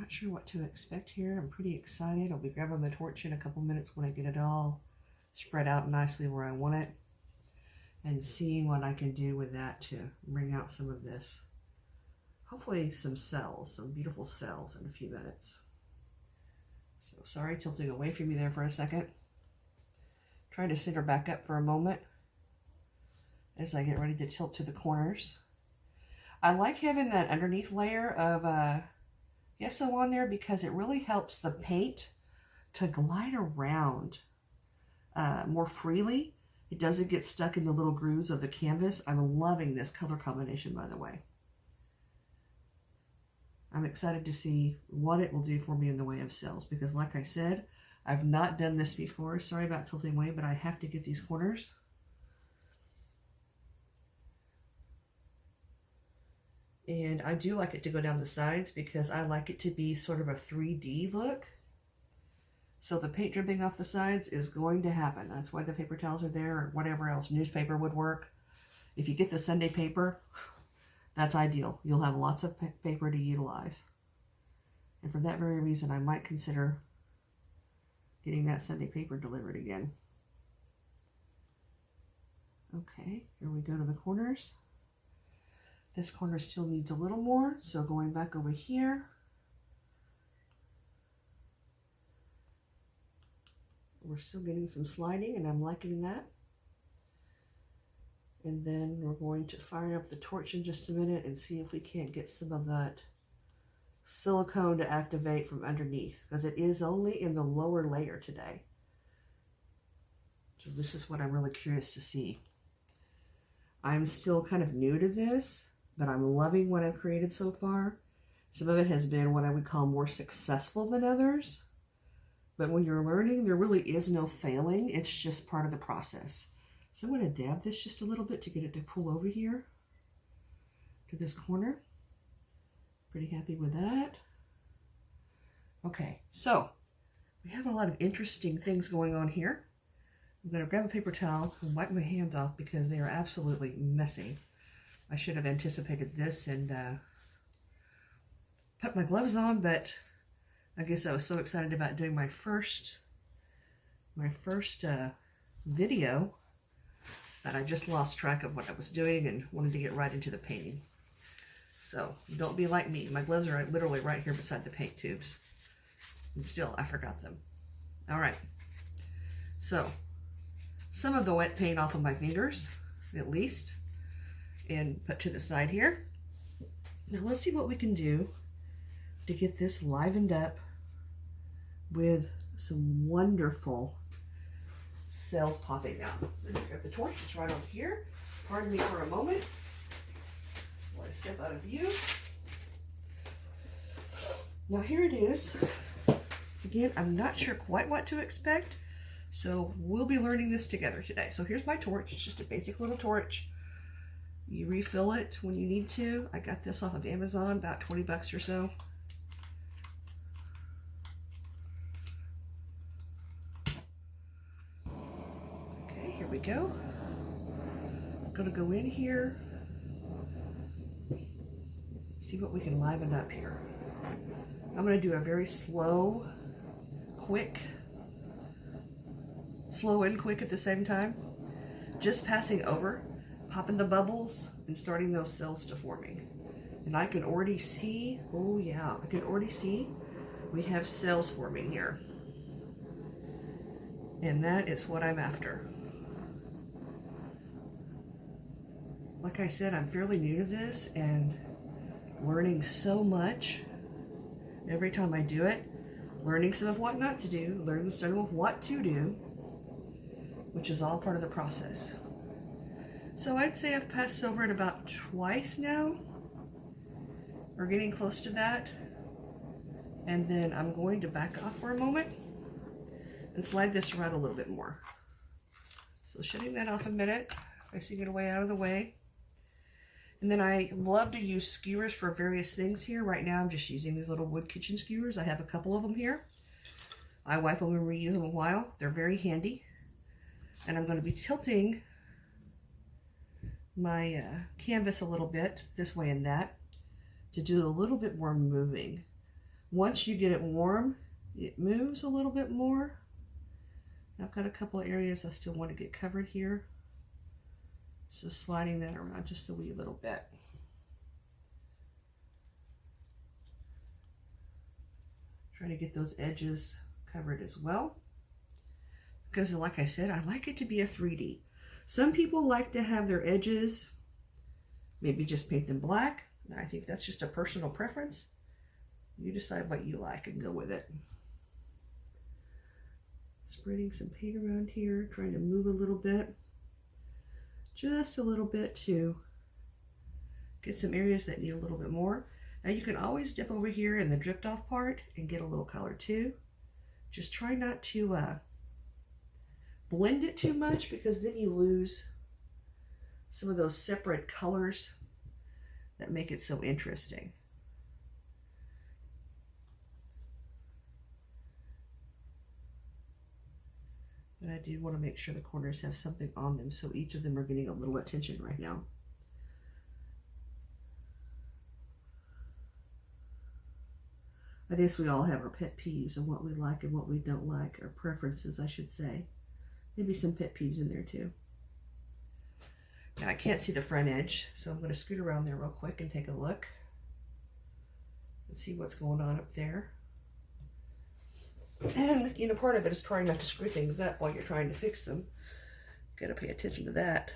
not sure what to expect here. I'm pretty excited. I'll be grabbing the torch in a couple minutes when I get it all spread out nicely where I want it, and seeing what I can do with that to bring out some of this. Hopefully some cells, some beautiful cells in a few minutes. So sorry, tilting away from you there for a second. Trying to sit her back up for a moment as I get ready to tilt to the corners. I like having that underneath layer of gesso on there because it really helps the paint to glide around more freely. It doesn't get stuck in the little grooves of the canvas. I'm loving this color combination, by the way. I'm excited to see what it will do for me in the way of cells, because like I said, I've not done this before. Sorry about tilting away, but I have to get these corners. And I do like it to go down the sides because I like it to be sort of a 3D look. So the paint dripping off the sides is going to happen. That's why the paper towels are there, or whatever else. Newspaper would work. If you get the Sunday paper, that's ideal. You'll have lots of paper to utilize. And for that very reason, I might consider getting that Sunday paper delivered again. Okay, here we go to the corners. This corner still needs a little more, so going back over here. We're still getting some sliding, and I'm liking that. And then we're going to fire up the torch in just a minute and see if we can't get some of that silicone to activate from underneath, because it is only in the lower layer today. So this is what I'm really curious to see. I'm still kind of new to this, but I'm loving what I've created so far. Some of it has been what I would call more successful than others. But when you're learning, there really is no failing. It's just part of the process. So I'm going to dab this just a little bit to get it to pull over here to this corner. Pretty happy with that. Okay, so we have a lot of interesting things going on here. I'm going to grab a paper towel and wipe my hands off because they are absolutely messy. I should have anticipated this and put my gloves on, but I guess I was so excited about doing my first video that I just lost track of what I was doing and wanted to get right into the painting. So don't be like me. My gloves are literally right here beside the paint tubes, and still I forgot them. All right, so some of the wet paint off of my fingers, at least, and put to the side here. Now let's see what we can do to get this livened up with some wonderful cells popping out. Let me grab the torch. It's right over here. Pardon me for a moment. Let it step out of view. Now here it is. Again, I'm not sure quite what to expect, so we'll be learning this together today. So here's my torch. It's just a basic little torch. You refill it when you need to. I got this off of Amazon, about 20 bucks or so. Okay, here we go. I'm gonna go in here, see what we can liven up here. I'm gonna do a very slow, quick, slow and quick at the same time. Just passing over, popping the bubbles and starting those cells to forming. And I can already see, oh yeah, I can already see we have cells forming here. And that is what I'm after. Like I said, I'm fairly new to this and learning so much every time I do it. Learning some of what not to do, learning some of what to do, which is all part of the process. So I'd say I've passed over it about twice now. We're getting close to that. And then I'm going to back off for a moment and slide this around a little bit more. So shutting that off a minute, facing it away out of the way. And then I love to use skewers for various things here. Right now I'm just using these little wood kitchen skewers. I have a couple of them here. I wipe them and reuse them a while. They're very handy. And I'm going to be tilting my canvas a little bit, this way and that, to do a little bit more moving. Once you get it warm, it moves a little bit more. I've got a couple of areas I still want to get covered here. So sliding that around just a wee little bit. Trying to get those edges covered as well. Because like I said, I like it to be a 3D. Some people like to have their edges, maybe just paint them black. I think that's just a personal preference. You decide what you like and go with it. Spreading some paint around here, trying to move a little bit. Just a little bit to get some areas that need a little bit more. Now you can always dip over here in the dripped off part and get a little color too. Just try not to blend it too much, because then you lose some of those separate colors that make it so interesting. But I do want to make sure the corners have something on them, so each of them are getting a little attention right now. I guess we all have our pet peeves and what we like and what we don't like, our preferences, I should say. Maybe some pet peeves in there too. Now I can't see the front edge, so I'm going to scoot around there real quick and take a look and see what's going on up there. And, you know, part of it is trying not to screw things up while you're trying to fix them. Got to pay attention to that.